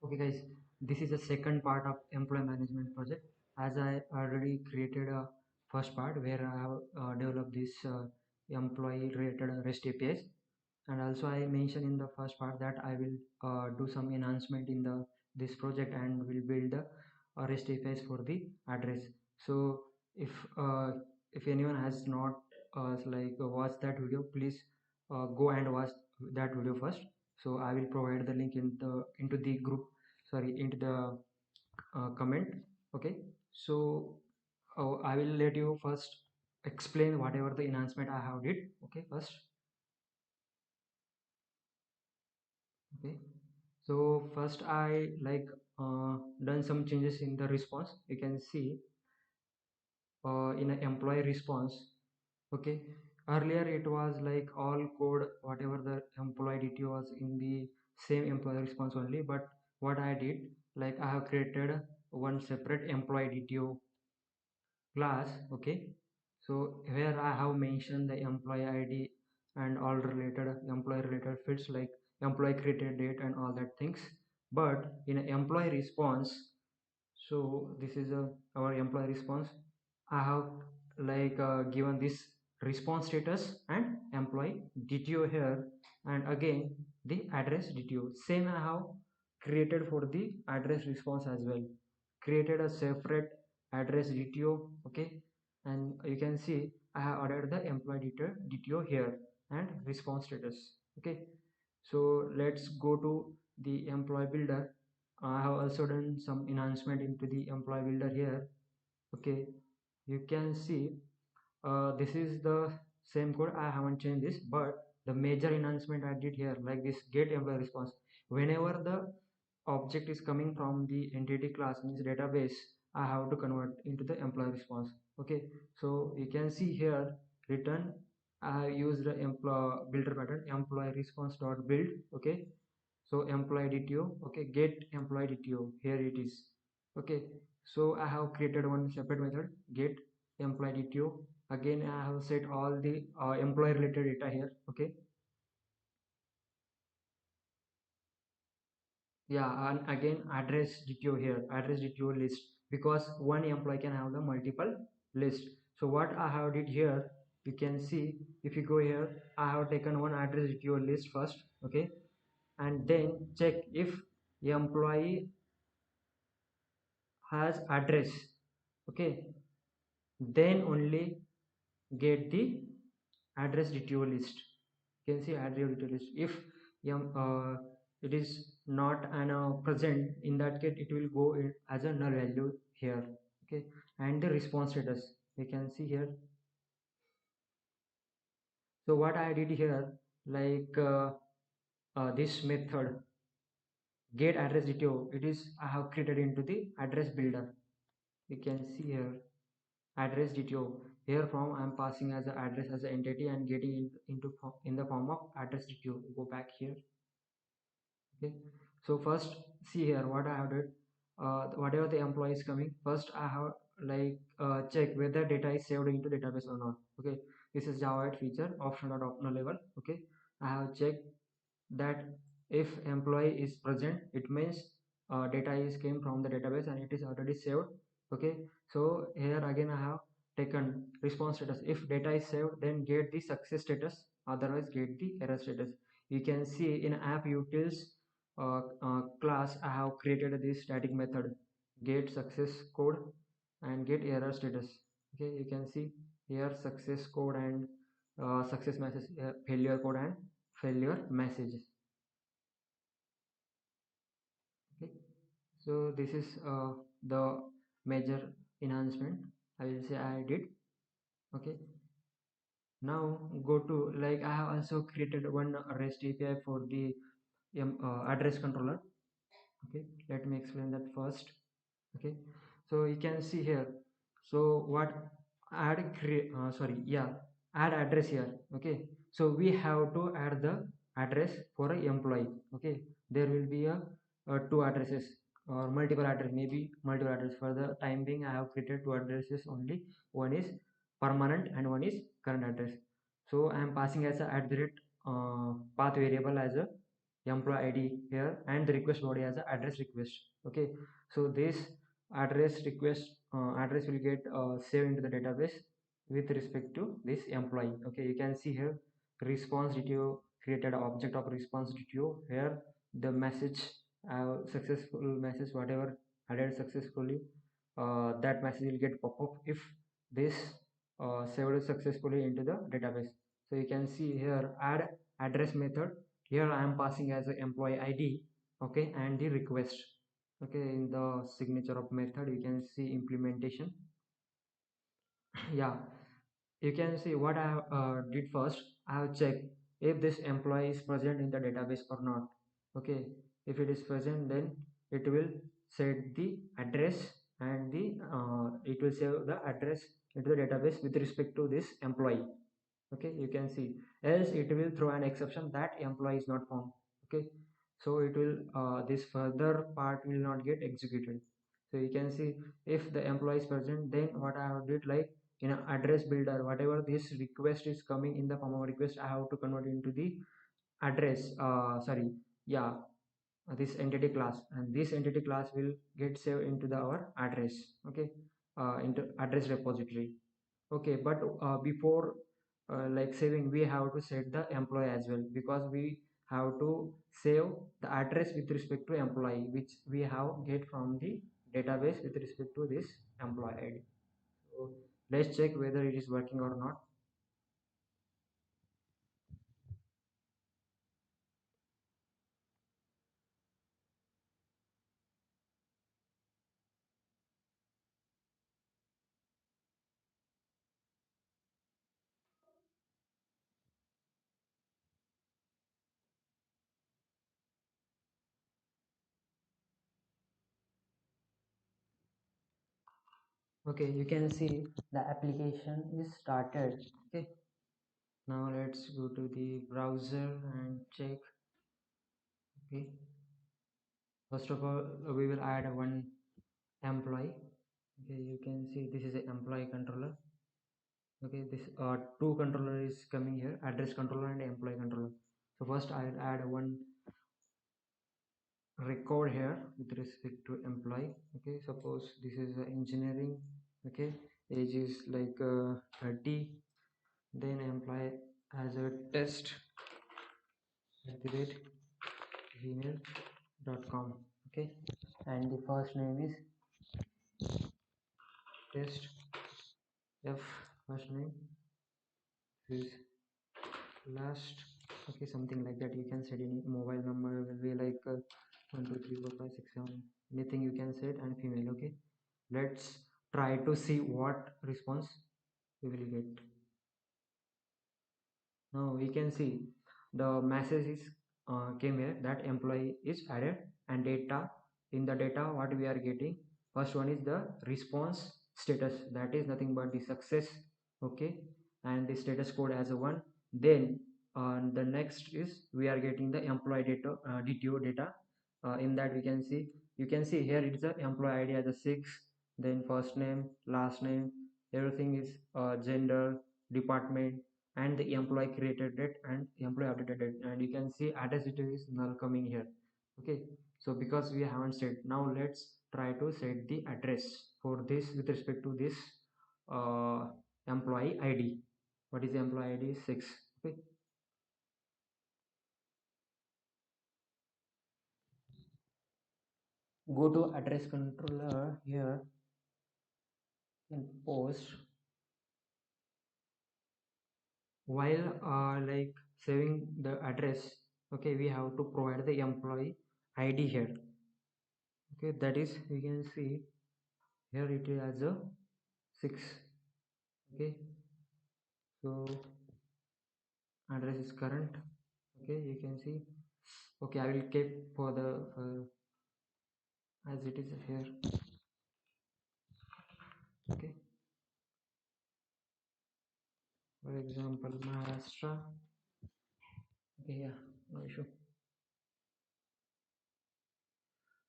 Okay guys, this is the second part of employee management project. As I already created a first part where I have developed this employee related REST APIs, and also I mentioned in the first part that I will do some enhancement in the this project and will build the REST APIs for the address. So if uh, if anyone has not watched that video, please go and watch that video first. So I will provide the link in the into the group, sorry, into the comment. Okay, so I will let you first explain whatever the enhancement I have did. Okay, first. Okay, so first I done some changes in the response. You can see in an employee response. Okay, earlier it was like all code whatever the employee detail was in the same employee response only, but what I did, like I have created one separate employee detail class. Okay, so where I have mentioned the employee ID and all related employee related fields like employee created date and all that things. But in an employee response, so this is our employee response. I have given this response status and employee DTO here, and again the address DTO same I have created for the address response as well. Created a separate address DTO. Okay, and you can see I have added the employee DTO here and response status. Okay, so let's go to the employee builder. I have also done some enhancement into the employee builder here. Okay, you can see this is the same code. I haven't changed this, but the major enhancement I did here, like this get employee response, whenever the object is coming from the entity class means database, I have to convert into the employee response. Okay, so you can see here return. I use the employee builder pattern employee response dot build. Okay, so employee DTO. Okay, get employee DTO, here it is. Okay, so I have created one separate method get employee DTO. Again I have set all the employee related data here. Okay, yeah, and again address DTO here, address DTO list, because one employee can have the multiple list. So what I have did here, you can see if you go here, I have taken one address DTO list first. Okay, and then check if the employee has address. Okay, then only get the address DTO list. You can see address DTO list. If it is not an present, in that case it will go in as a null value here. Okay, and the response status you can see here. So what I did here, this method get address DTO, it is I have created into the address builder. You can see here address DTO. Here from I am passing as a address as an entity and getting into in the form of address DTO. Go back here. Okay, so first see here what I have did. Whatever the employee is coming, first I have check whether data is saved into database or not. Okay, this is Java 8 feature optional level. Okay, I have checked that if employee is present, it means data is came from the database and it is already saved. Okay, so here again I have taken response status. If data is saved, then get the success status, otherwise get the error status. You can see in app utils class I have created this static method get success code and get error status. Okay, you can see here success code and success message, failure code and failure message. Okay, so this is the major enhancement I will say I did. Okay, now go to, like I have also created one REST API for the address controller. Okay, let me explain that first. Okay, so you can see here, so what add sorry, yeah, add address here. Okay, so we have to add the address for a employee. Okay, there will be two addresses or multiple address, maybe multiple address. For the time being I have created two addresses only, one is permanent and one is current address. So I am passing as a at the rate path variable as a employee ID here, and the request body as a address request. Okay, so this address request address will get saved into the database with respect to this employee. Okay, you can see here response detail created object of response detail here, the message successful message whatever added successfully, that message will get pop up if this saved successfully into the database. So you can see here add address method. Here I am passing as a employee ID. Okay, and the request. Okay, in the signature of method you can see implementation. Yeah, you can see what I did first. I have checked if this employee is present in the database or not. Okay, if it is present, then it will set the address, and the it will save the address into the database with respect to this employee. Okay, you can see, else it will throw an exception that employee is not found. Okay, so it will this further part will not get executed. So you can see if the employee is present, then what I have did, like in an address builder, whatever this request is coming in the form of request, I have to convert into the address sorry, yeah, this entity class, and this entity class will get saved into the our address. Okay, into address repository. Okay, but before like saving, we have to set the employee as well, because we have to save the address with respect to employee, which we have get from the database with respect to this employee ID. So let's check whether it is working or not. Okay, you can see the application is started. Okay, now let's go to the browser and check. Okay, first of all we will add one employee. Okay, you can see this is an employee controller. Okay, this two controller is coming here, address controller and employee controller. So first I'll add one record here with respect to employee. Okay, suppose this is engineering. Okay, age is like 30. Then employee has a test at the rate gmail.com. Okay, and the first name is test f, first name is last. Okay, something like that. You can set any mobile number will be like 1 2 3 4 5 6 7, anything you can set, and female. Okay, let's try to see what response we will get. Now we can see the message is came here that employee is added, and data, in the data what we are getting, first one is the response status, that is nothing but the success. Okay, and the status code as a one. Then the next is we are getting the employee data, DTO data. In that we can see, you can see here it is a employee ID as a 6, then first name, last name, everything is gender, department, and the employee created date and employee updated date, and you can see address detail is null coming here. Okay, so because we haven't set, now let's try to set the address for this with respect to this uh, employee ID. What is the employee ID? 6. Okay, go to address controller here and post. While like saving the address, okay, we have to provide the employee ID here. Okay, that is, we can see here it is as a 6. Okay, so address is current. Okay, you can see. Okay, I will keep for the as it is here. Okay, for example Maharashtra. Okay, yeah, no issue.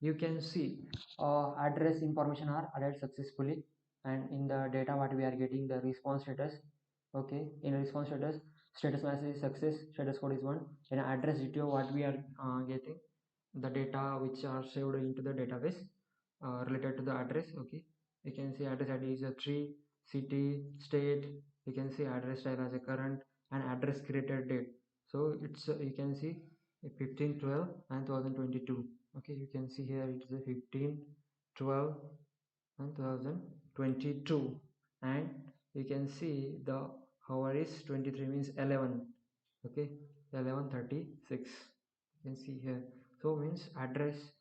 You can see address information are added successfully, and in the data what we are getting the response status. Okay, in response status, status message success, status code is 1. And address detail, what we are getting, the data which are saved into the database related to the address. Okay, you can see address id is a 3, city, state. You can see address type as a current, and address created date. So it's you can see 15/12 and 2022. Okay, you can see here it is a 15/12 and 2022, and you can see the hour is 23 means 11. Okay, 11:36 you can see here. So means address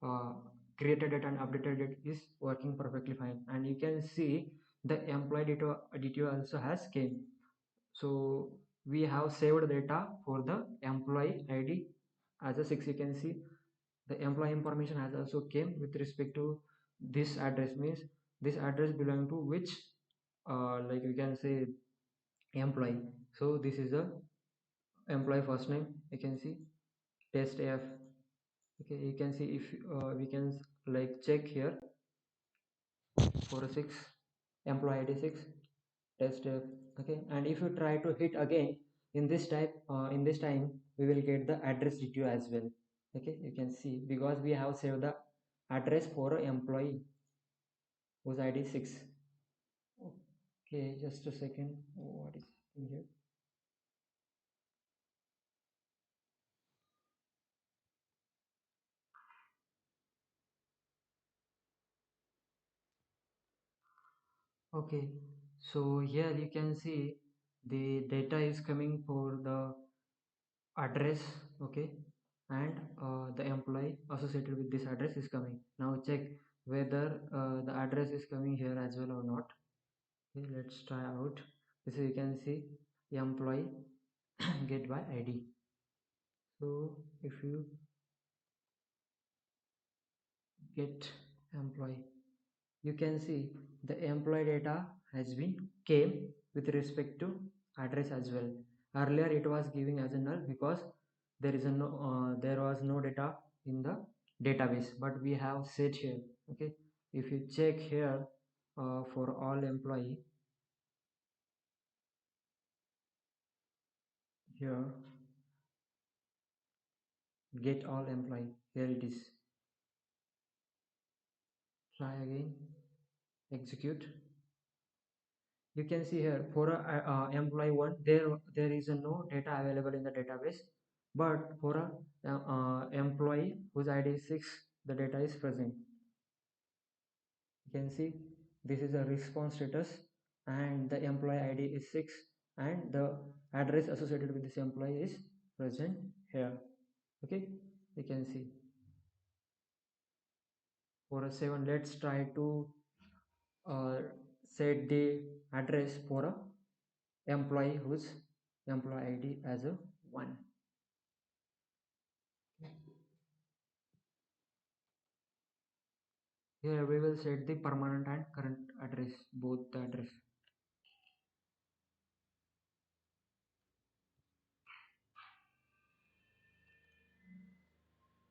uh, created it and updated it is working perfectly fine, and you can see the employee detail also has came. So we have saved data for the employee id as a 6. You can see the employee information has also came with respect to this address, means this address belong to which like you can say employee. So this is the employee first name, you can see test f. Okay, you can see if we can like check here for a 6 employee id 6 test f. Okay, and if you try to hit again in this type in this time, we will get the address detail as well. Okay, you can see because we have saved the address for a employee whose id is 6. Okay, just a second. What is in here? Okay, so here you can see the data is coming for the address. Okay, and the employee associated with this address is coming. Now check whether the address is coming here as well or not. Okay, let's try out. This is, you can see employee get by id. So if you get employee, you can see the employee data has been came with respect to address as well. Earlier it was giving as a null because there is a no there was no data in the database, but we have set here. Okay, if you check here for all employee, here get all employee, here it is. Try again, execute. You can see here for a employee 1 there is a no data available in the database, but for a employee whose id is 6 the data is present. You can see this is a response status, and the employee id is 6, and the address associated with this employee is present here. Okay, you can see for a 7, let's try to uh, set the address for a employee whose employee id as a 1. Here we will set the permanent and current address, both the address.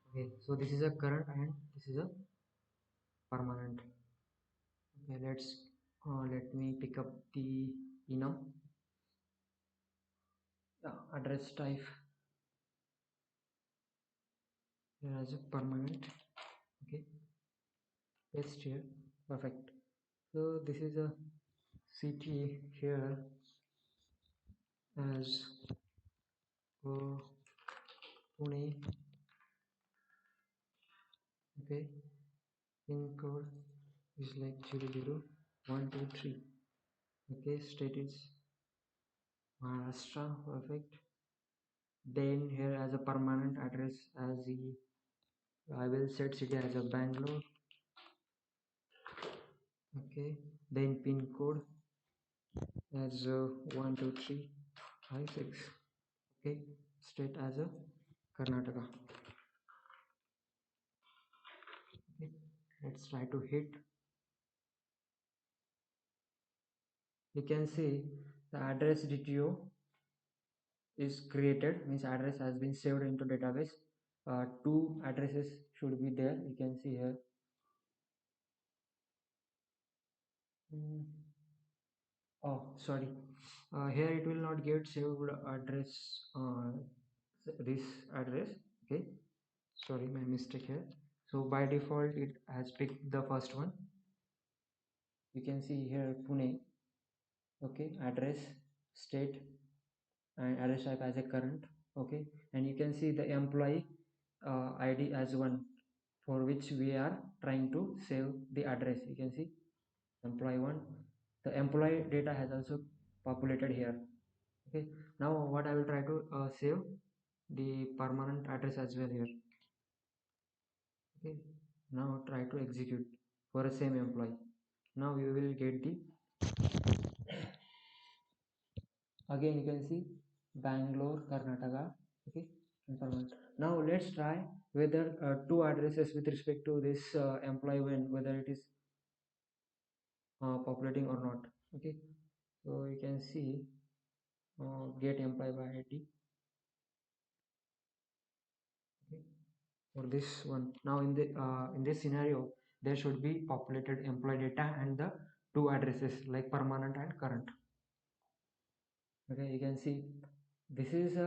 Okay, so this is a current and this is a permanent. Okay, let me pick up the enum. Yeah, address type here as a permanent. Okay, paste here. Perfect. So this is a city here as Pune. Okay, pin code is like 00123. Okay, state is Maharashtra. Perfect. Then here as a permanent address as the I will set city as a Bangalore. Okay, then pin code as 12356. Okay, state as a Karnataka. Okay, let's try to hit. You can see the address DTO is created, means address has been saved into database. Two addresses should be there, you can see here. Mm. Oh, sorry. Here it will not get saved address, this address. Okay, sorry, my mistake here. So by default it has picked the first one. You can see here Pune. Okay, address, state, and address type as a current. Okay, and you can see the employee id as one, for which we are trying to save the address. You can see employee one. The employee data has also populated here. Okay, now what I will try to save the permanent address as well here. Okay, now try to execute for the same employee. Now you will get the, again you can see Bangalore, Karnataka. Okay, and permanent. Now let's try whether two addresses with respect to this employee when whether it is populating or not. Okay, so you can see get employee by id. Okay, for this one, now in this scenario there should be populated employee data and the two addresses like permanent and current. Okay, you can see this is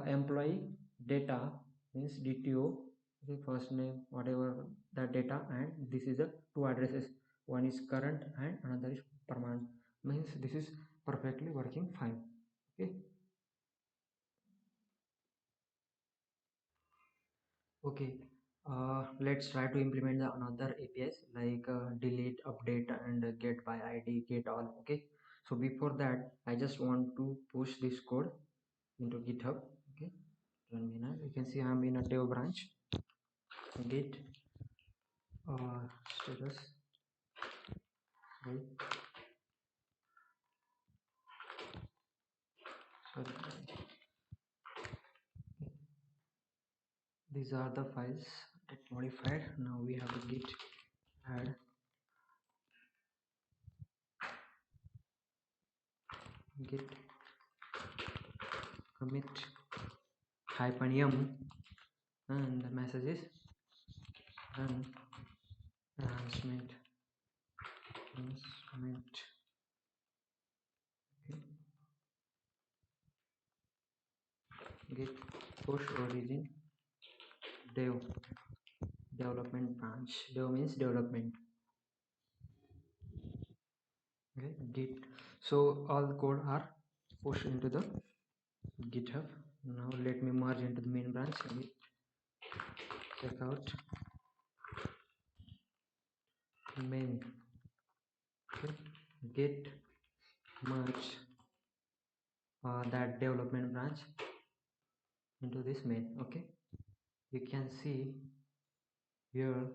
employee data, means DTO. Okay, first name whatever that data, and this is the two addresses, one is current and another is permanent, means this is perfectly working fine. Okay. Okay, let's try to implement the another APIs like delete, update, and get by ID, get all. Okay, so before that, I just want to push this code into GitHub. Okay, terminal. You can see I'm in a dev branch. Git status. Right. Sorry. These are the files that modified. Now we have to git add, git commit -m, and the message is run enhancement. Okay. Git push origin dev development branch. Dev means development. Okay, git. So all code are pushed into the GitHub. Now let me merge into the main branch. Check out main. Okay. Git merge that development branch into this main. Okay, you can see here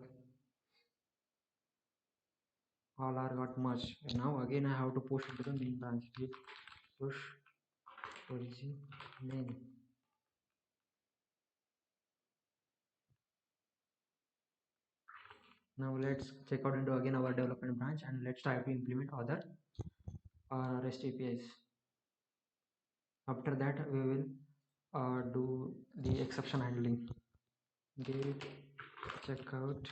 all are got merged. And now again I have to push into the main branch. Git push origin main. Now let's check out into again our development branch and let's try to implement other REST APIs. After that we will do the exception handling. Git checkout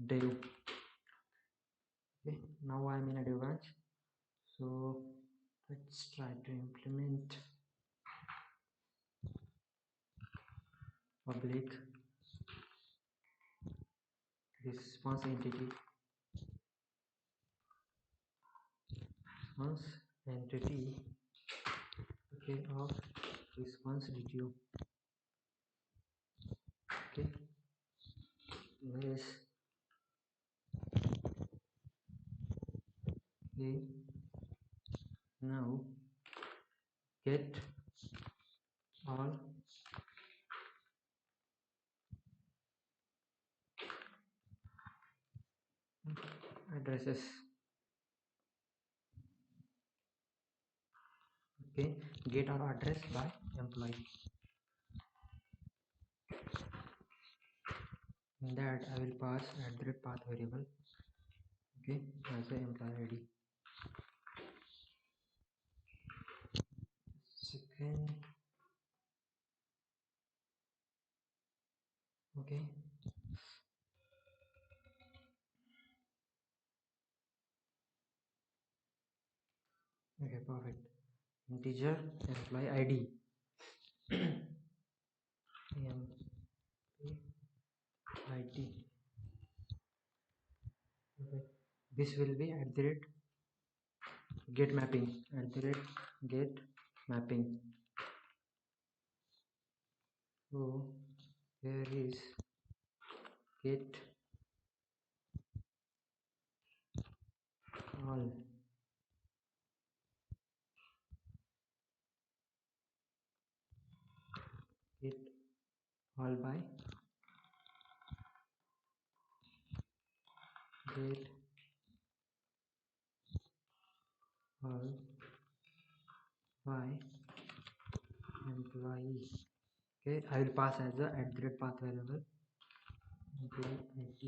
dev. Okay, now I'm in a dev branch. So let's try to implement public response entity, response entity, okay, of response DTO. Okay, yes. Okay, now get all addresses. Okay, get all address by employee. In that I will pass @path variable. Okay, as a employee ID. Second. Okay, Okay, perfect. Integer employee ID. ID. Okay. This will be at the rate get mapping, at the rate get mapping. So here is get all, get all by get all by employee. Okay, I will pass as a at the rate path variable employee ID.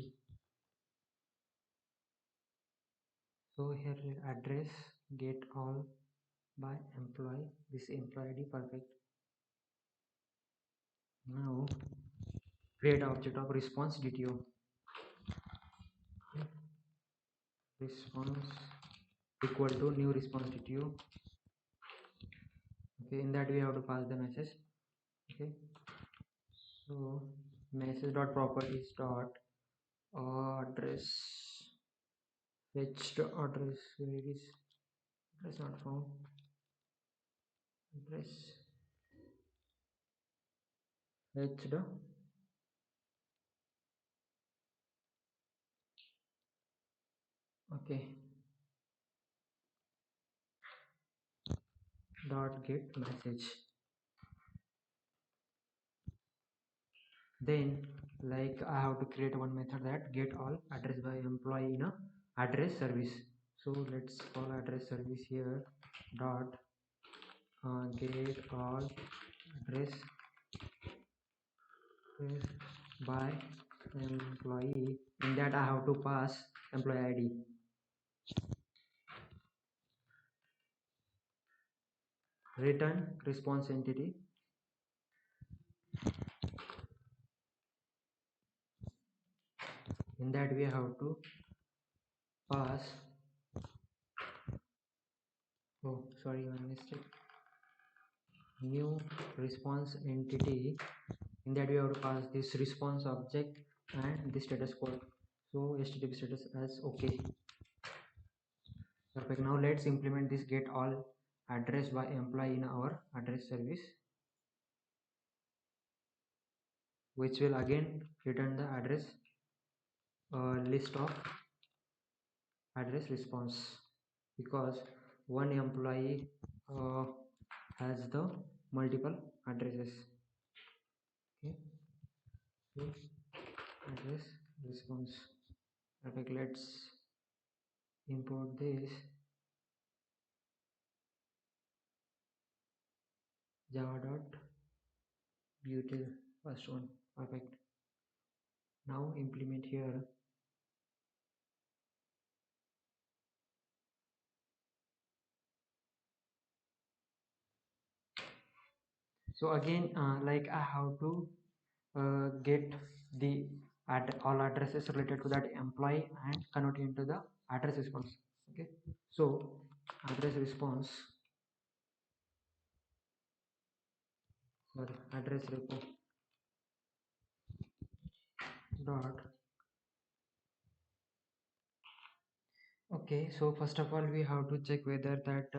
So here address get all by employee, this employee ID. Perfect. Now create object of response DTO. Response equal to new response DTO. Okay, in that we have to pass the message. Okay, so message dot properties dot address fetched address, where it is, address not found, address fetched. Okay, dot get message. Then like I have to create one method that get all address by employee in a address service. So let's call address service here dot get all address is by employee. In that I have to pass employee ID. Return response entity. In that we have to pass, oh sorry, one mistake, new response entity. In that we have to pass this response object and the status code. So HTTP status as okay. Perfect. Now let's implement this get all address by employee in our address service, which will again return the address list of address response, because one employee has the multiple addresses. Okay, so address response. Perfect. Let's import this java.util first one. Perfect. Now implement here. So again like I have to get the all addresses related to that employee and convert it into the address response. Okay, so address response, sorry, address repo dot. Okay, so first of all we have to check whether that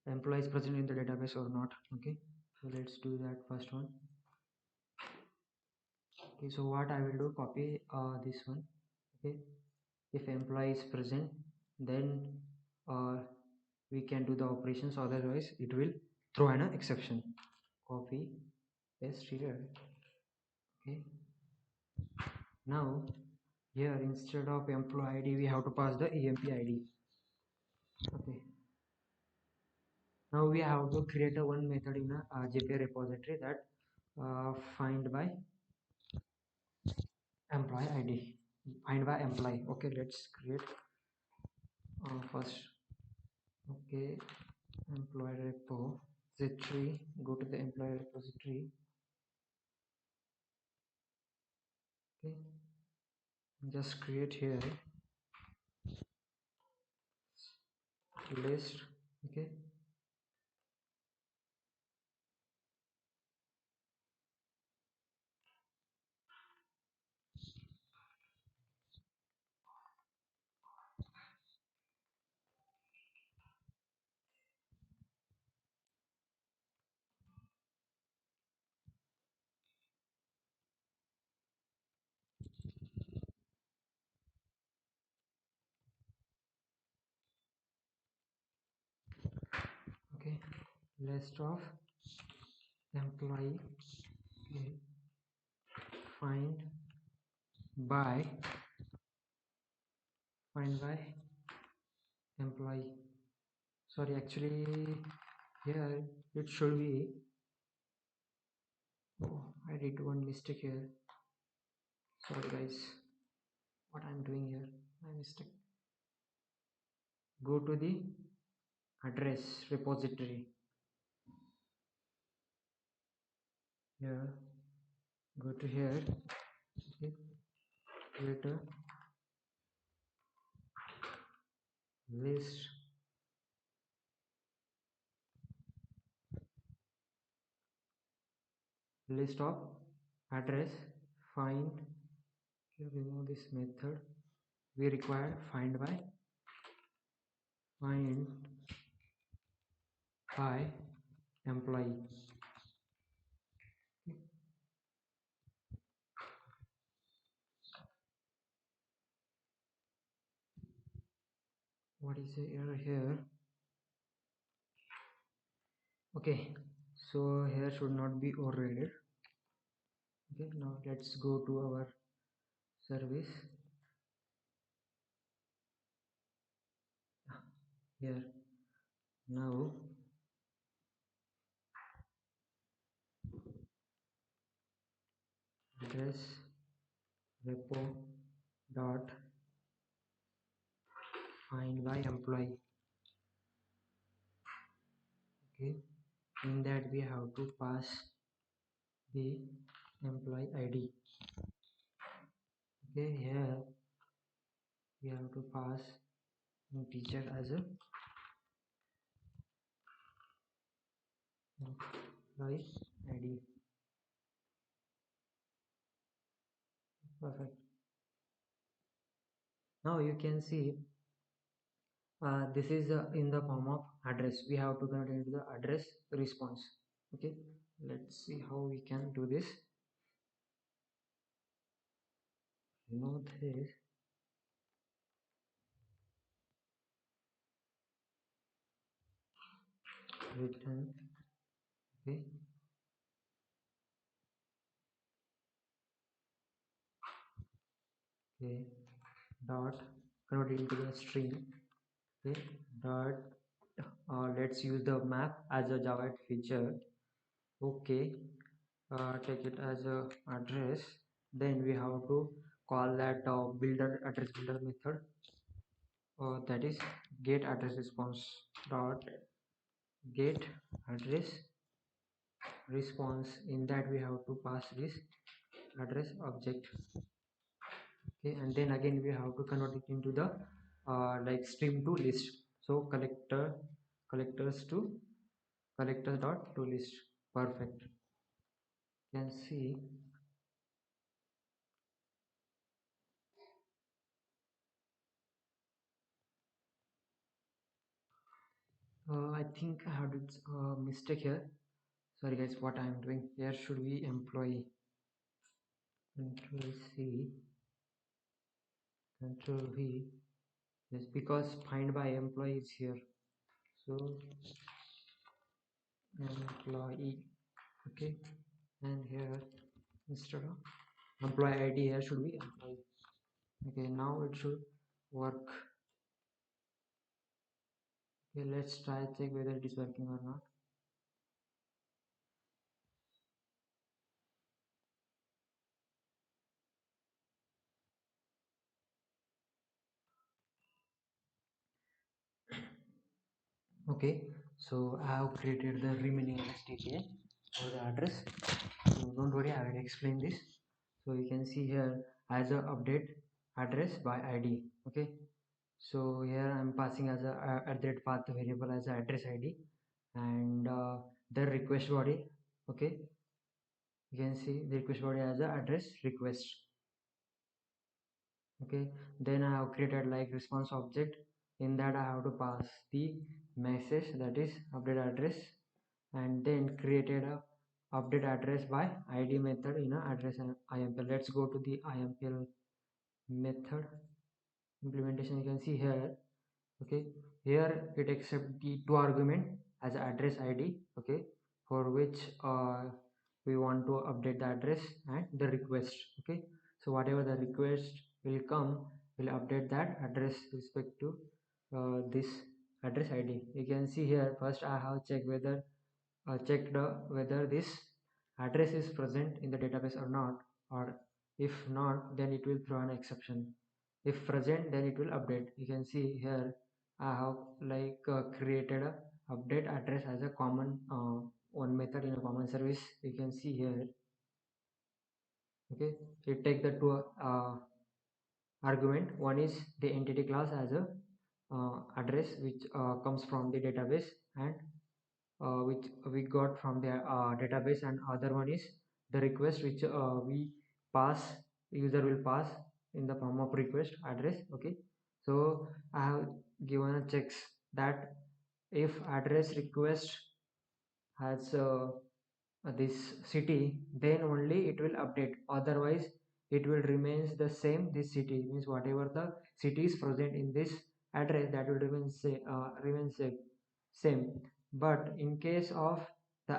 employee is present in the database or not. Okay, so let's do that first one. Okay, so what I will do, copy this one. Okay, if employee is present, then we can do the operations, otherwise it will throw an exception. Copy, paste here. Okay, now here instead of employee ID we have to pass the emp id. Okay, now we have to create a one method in a jpa repository that find by employee id, find by employee. Okay, let's create first. Okay, employee repository, go to the employee repository. Okay, just create here list. Okay, list of employee. Okay. find by find by employee. Sorry, actually here it should be. Oh, I did one mistake here. Sorry guys, what I'm doing here, my mistake. Go to the address repository. Here, go to here. Okay, create a list of address. Find. Okay, remove this method. We require find by employee. Okay. What is the error here? Okay, so here should not be overridden. Okay, now let's go to our service. Here now address repo dot find by employee. Okay, in that we have to pass the employee ID. Okay, here we have to pass integer as a employee ID. Perfect. Now you can see this is in the form of address. We have to convert it into the address response. Okay, let's see how we can do this. Remove this. Return. Okay, okay, dot convert it into the string. Okay, dot let's use the map as a Java feature. Okay, take it as a address. Then we have to call that builder address builder method. That is get address response dot get address response. In that we have to pass this address object. Okay, and then again we have to convert it into the like stream to list. So collectors to collectors dot to list. Perfect. You can see I think I had a mistake here. Sorry guys, what I am doing here should be employee. Control C, Control V. Yes, because find by employee is here. So employee. Okay, and here instead of employee ID here should be employee. Okay, now it should work. Okay, let's try check whether it is working or not. Okay, so I have created the remaining SDK for the address. So don't worry, I will explain this. So you can see here as a update address by ID. Okay, so here I'm passing as a at that path variable as a address ID, and the request body. Okay, you can see the request body as a address request. Okay, then I have created like response object. In that I have to pass the message, that is update address, and then created a update address by id method in a address and impl. Let's go to the impl method implementation. You can see here. Okay, here it accepts the two argument as address id, okay, for which we want to update the address and the request. Okay, so whatever the request will come, will update that address respect to this address id. You can see here, first I have checked whether this address is present in the database or not, or if not, then it will throw an exception. If present, then it will update. You can see here I have created a update address as a common one method in a common service. You can see here. Okay, you take the two argument. One is the entity class as a address which comes from the database and which we got from the database, and other one is the request which we pass, user will pass in the form of request address. Okay, so I have given a checks that if address request has this city, then only it will update, otherwise it will remains the same. This city means whatever the city is present in this address, that will remain same. But in case of the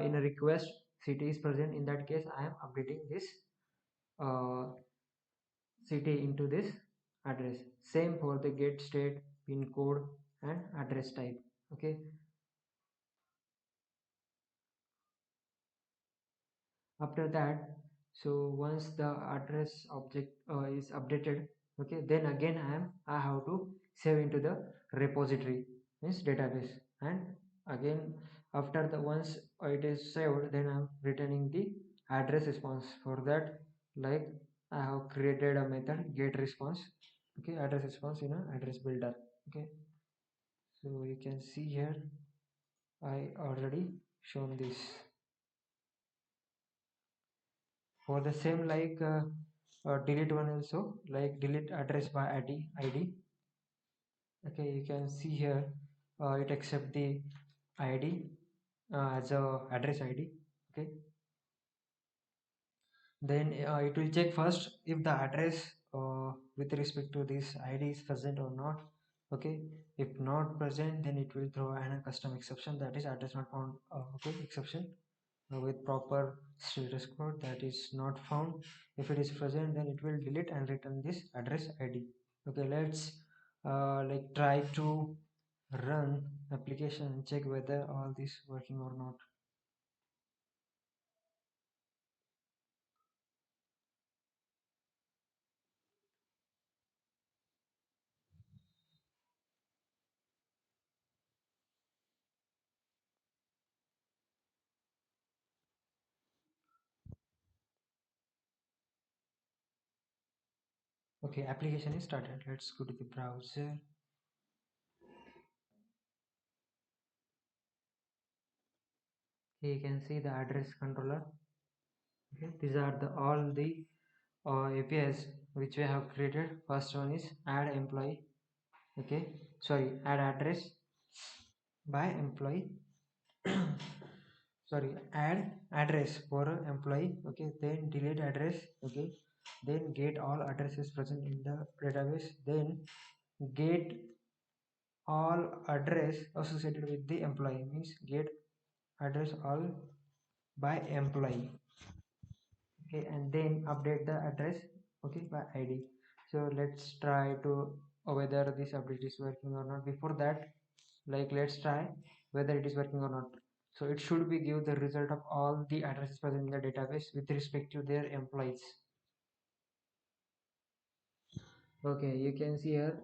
in a request city is present, in that case I am updating this uh, city into this address. Same for the get state, pin code and address type. Okay, after that, so once the address object is updated, okay, then again I have to save into the repository, means database. And again, after the once it is saved, then I'm returning the address response. For that, like, I have created a method get response. Okay, address response in a address builder. Okay, so you can see here I already shown this. For the same, delete one also, like delete address by id. Okay, you can see here it accept the id as a address id. Okay, then it will check first if the address with respect to this id is present or not. Okay, if not present, then it will throw an a custom exception, that is address not found. Okay, exception with proper status code, that is not found. If it is present, then it will delete and return this address id. Okay, let's try to run application and check whether all this working or not. Okay, application is started. Let's go to the browser. Here you can see the address controller. Okay, these are the all the APIs which we have created. First one is add employee. Okay, sorry, add address by employee. Sorry, add address for employee. Okay, then delete address. Okay, then get all addresses present in the database, then get all address associated with the employee, means get address all by employee. Okay, and then update the address, okay, by id. So let's try to whether this update is working or not. Before that, let's try whether it is working or not. So it should be give the result of all the addresses present in the database with respect to their employees. Okay, you can see here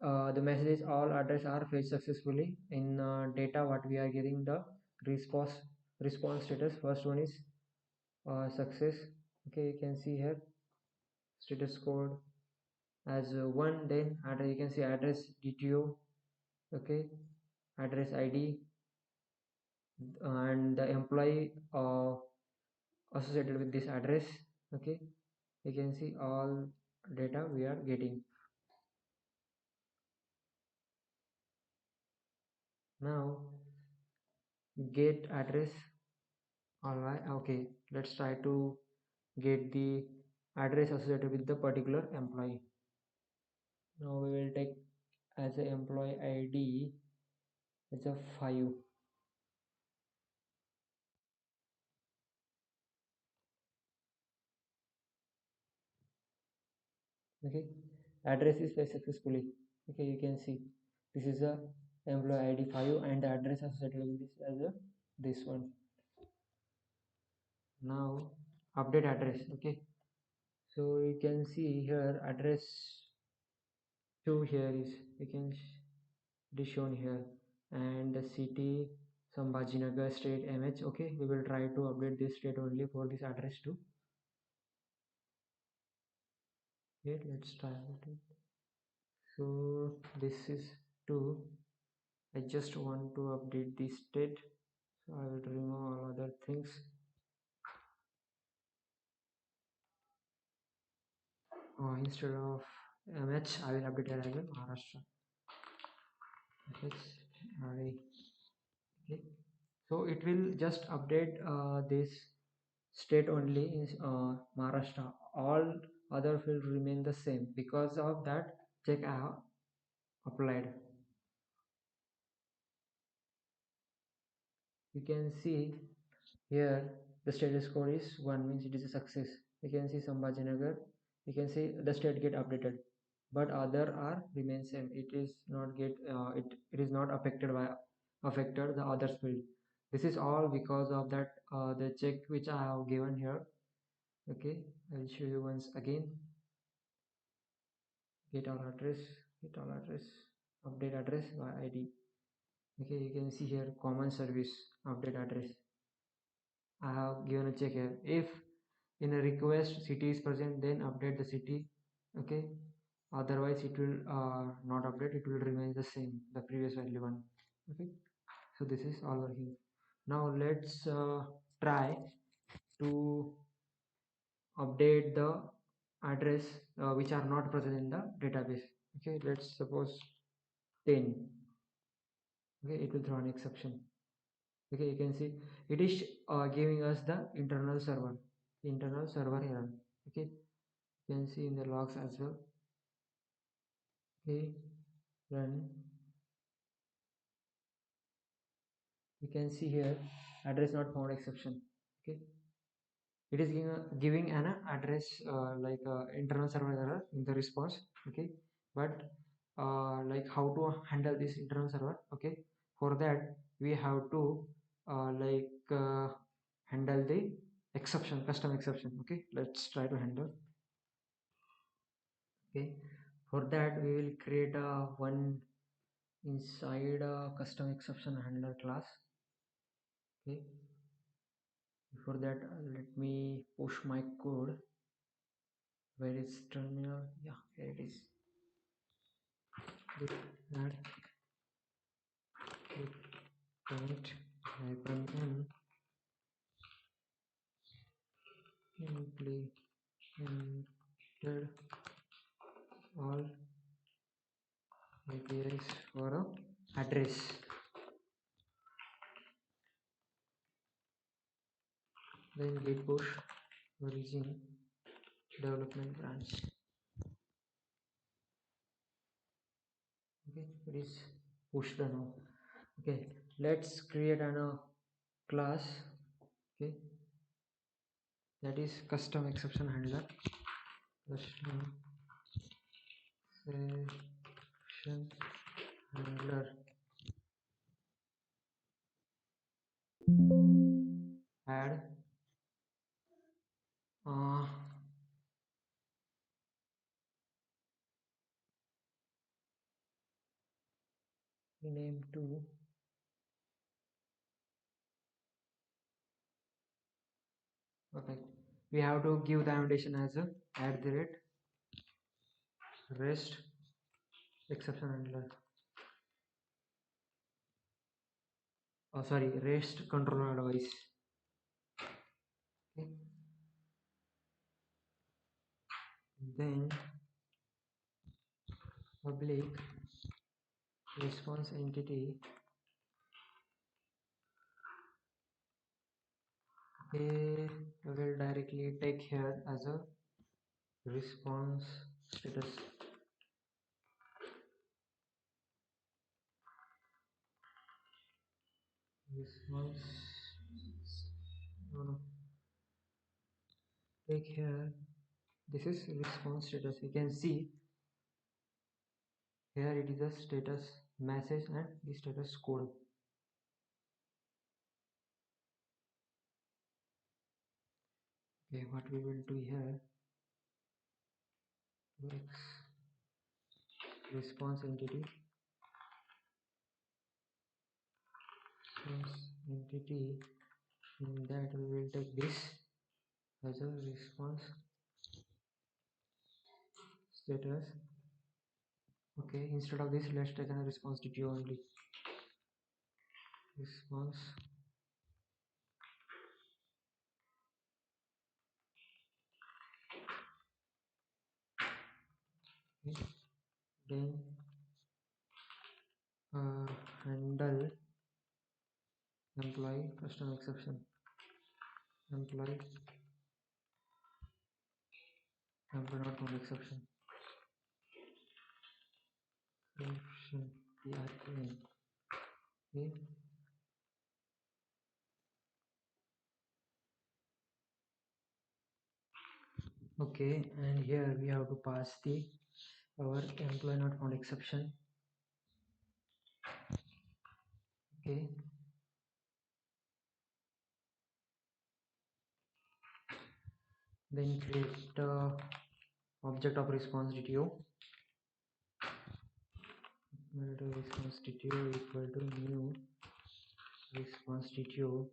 the message is all address are fetched successfully. In data what we are getting the response response status. First one is success. Okay, you can see here status code as one, then address, you can see address dto. Okay, address id and the employee associated with this address. Okay, you can see all data we are getting. Now get address. All right, okay, let's try to get the address associated with the particular employee. Now we will take as a employee id as a 5. Okay, address is placed successfully. Okay, you can see this is a employee ID 5 and the address associated with this as a this one. Now update address. Okay, so you can see here address 2 here is you can it is shown here, and the city Sambhajinagar state MH. Okay, we will try to update this state only for this address too. Okay, let's try it. So this is 2. I just want to update this state, so I will remove all other things. Instead of MH I will update it as a Maharashtra. MH okay, so it will just update this state only in Maharashtra. All other fields remain the same because of that check I have applied. You can see here the status code is 1 means it is a success. You can see Sambhajinagar. You can see the state get updated, but other are remain same. It is not get it is not affected by affected the others field. This is all because of that the check which I have given here. Okay, I will show you once again. Get all address, get all address, update address by ID. Okay, you can see here common service update address. I have given a check here. If in a request city is present, then update the city. Okay, otherwise it will not update, it will remain the same, the previous value one. Okay, so this is all working. Now let's try to update the address which are not present in the database. Okay, let's suppose 10. Okay, it will throw an exception. Okay, you can see it is giving us the internal server error. Okay, you can see in the logs as well. Okay, run. You can see here address not found exception. Okay, it is giving an address like internal server error in the response. Okay, but like how to handle this internal server. Okay, for that we have to handle the exception, custom exception. Okay, let's try to handle. Okay, for that we will create a one inside a custom exception handler class. Okay, before that let me push my code. Where is terminal? Yeah, here it is. Git add git commit -m implemented all APIs for a address. Then git push origin development branch. Okay, it is pushed now. Okay, let's create an class. Okay, that is custom exception handler. Custom exception handler. Add uh, name to okay. We have to give the annotation as a at the rate rest exception handler. Oh, sorry, rest controller advice. Okay. Then public response entity. Okay, we will directly take here as a response status. Response. No, no. Take here This is response status. You can see here it is a status message and the status code. Okay, what we will do here, response entity, in that we will take this as a response status. Okay, instead of this, let's take a response DTO only. Response. Okay. Then handle employee custom exception. Employee not found exception. Exception. Okay. Okay, and here we have to pass the our employee not found exception. Okay. Then create object of response DTO. Response DTO equal to new response DTO.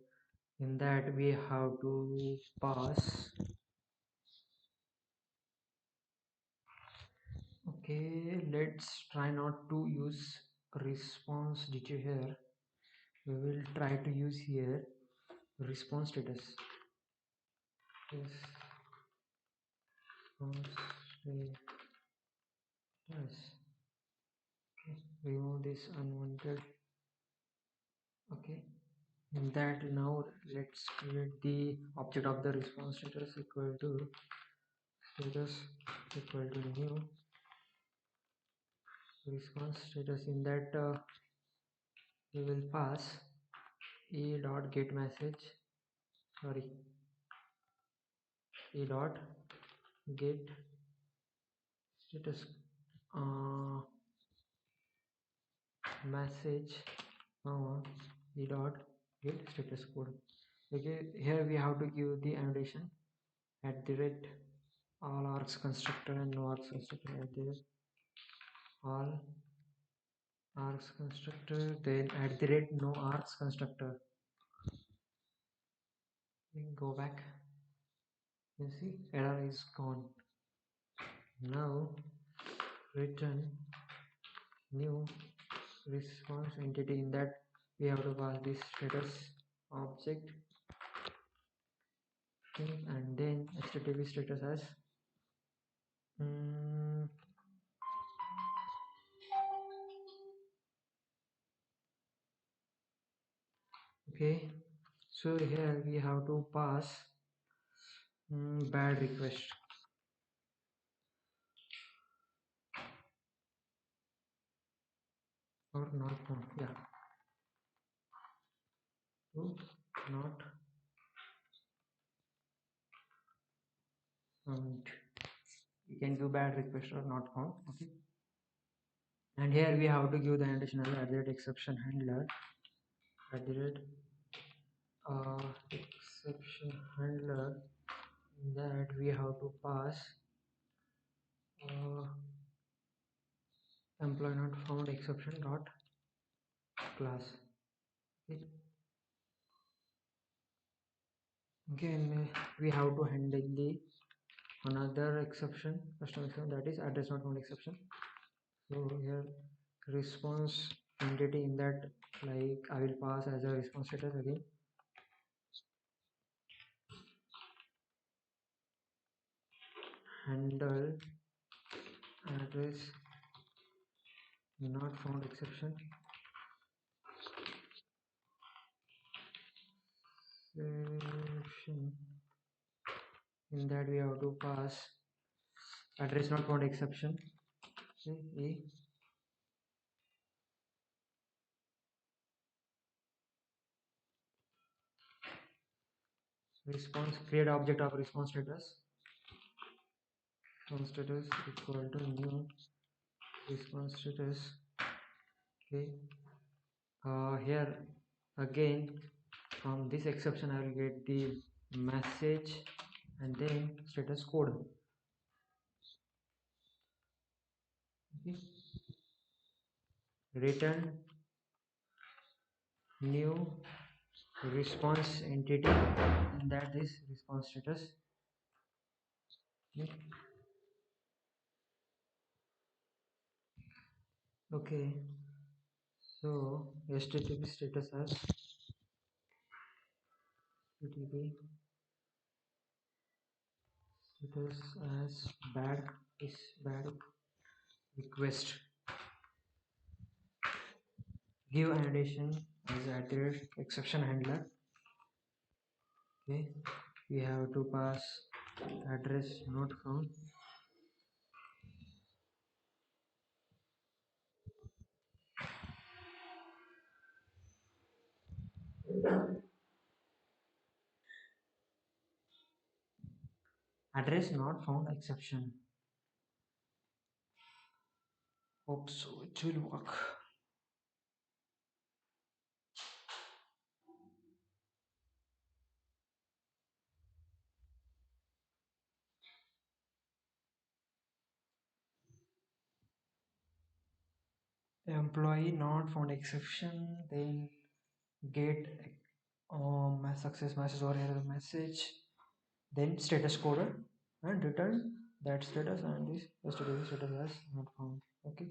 In that we have to pass. Okay, let's try not to use response DTO here. We will try to use here response status. Yes. Response status. Okay. Remove this unwanted. Okay. In that now let's create the object of the response status equal to new response status. In that we will pass e dot get message, sorry, e dot get status message e dot get status code. Okay, here we have to give the annotation at the rate all args constructor and no args constructor, at the rate all args constructor, then at the rate no args constructor. We go back, you see error is gone. Now return new response entity. In that we have to pass this status object, and then http status as okay. So here we have to pass bad request or not found. Yeah, to not found. You can give bad request or not found. Okay, and here we have to give the additional at the exception handler at the rate exception handler. In that we have to pass employee not found exception dot class. Okay. Again we have to handle the another exception, custom exception, that is address not found exception. So here response entity, in that like I will pass as a response status again. Handle address not found exception. In that we have to pass address not found exception. Okay. Response create object of response status. response status equal to new response status. Okay, here again from this exception I will get the message and then status code. Okay. Return new response entity, and that is response status. Okay, so http status as http status as bad is bad request. Give annotation as address exception handler. Okay, we have to pass address not found. Address not found exception. Hope so it will work. Employee not found exception, then get my success message or error message, then status code and return that status, and this status has not found. Okay,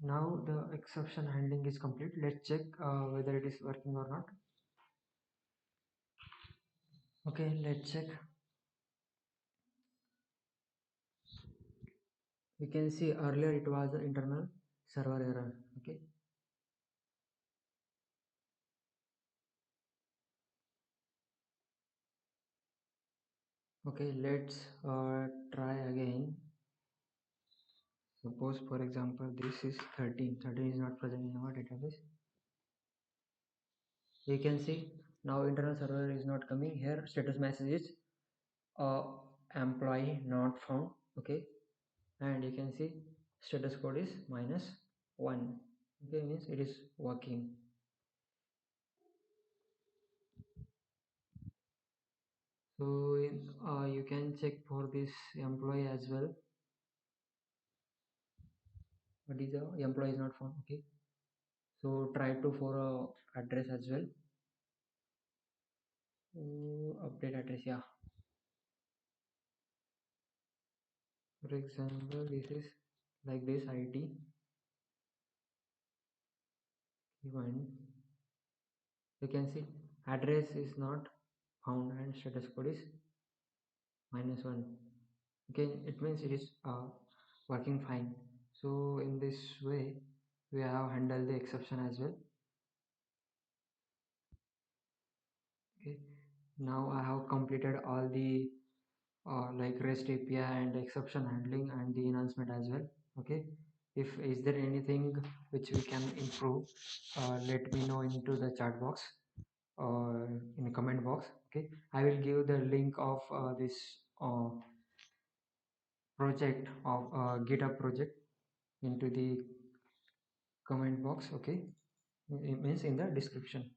now the exception handling is complete. Let's check whether it is working or not. Okay, let's check. We can see earlier it was the internal server error. Okay, okay, let's try again. Suppose for example this is 13 is not present in our database. You can see now internal server is not coming. Here status message is uh, employee not found. Okay, and you can see status code is -1. Okay, means it is working. So you can check for this employee as well. What is the employee is not found? Okay, so try to for address as well. Update address, yeah. For example this is like this ID given. You can see address is not found and status code is -1. Okay, it means it is working fine. So in this way we have handled the exception as well. Okay, now I have completed all the like REST API and exception handling and the enhancement as well. Okay, if is there anything which we can improve, let me know into the chat box or in the comment box. Okay, I will give the link of this project of GitHub project into the comment box. Okay, it means in the description.